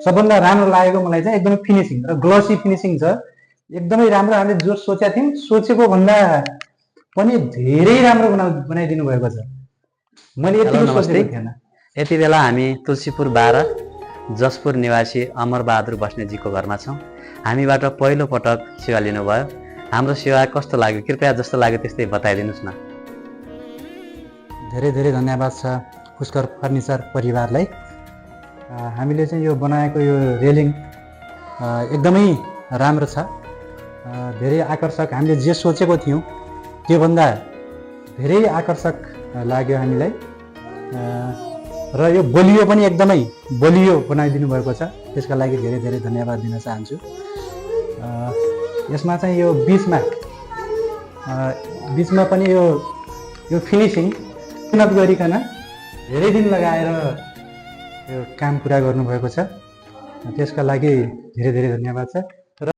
सबभन्दा राम्रो लागेको मलाई चाहिँ एकदमै फिनिसिङ र ग्लोसी फिनिसिङ छ, एकदमै राम्रो। हामीले जो सोचेका थियौँ सोचेको भन्दा पनि धेरै राम्रो बनाइदिनु भएको छ। मैले यतिको सोचेको थिएन। यति बेला हामी तुलसीपुर 12 जसपुर निवासी अमरबहादुर बस्नेतजीको घरमा छौँ। हामीबाट पहिलो पटक सेवा लिनुभयो। हाम्रो सेवा कस्तो लाग्यो, कृपया जस्तो लाग्यो त्यस्तै बताइदिनुहोस् न। धेरै धेरै धन्यवाद छ पुष्कर फर्निचर परिवारलाई। हामीले चाहिँ यो बनाएको यो रेलिङ एकदमै राम्रो छ, धेरै आकर्षक। हामीले जे सोचेको थियौँ त्योभन्दा धेरै आकर्षक लाग्यो हामीलाई। र यो बलियो पनि एकदमै बलियो बनाइदिनु भएको छ, त्यसका लागि धेरै धेरै धन्यवाद दिन चाहन्छु। यसमा चाहिँ यो बिचमा पनि यो फिनिसिङ मेहनत गरिकन धेरै दिन लगाएर यो काम पुरा गर्नुभएको छ, त्यसका लागि धेरै धेरै धन्यवाद छ।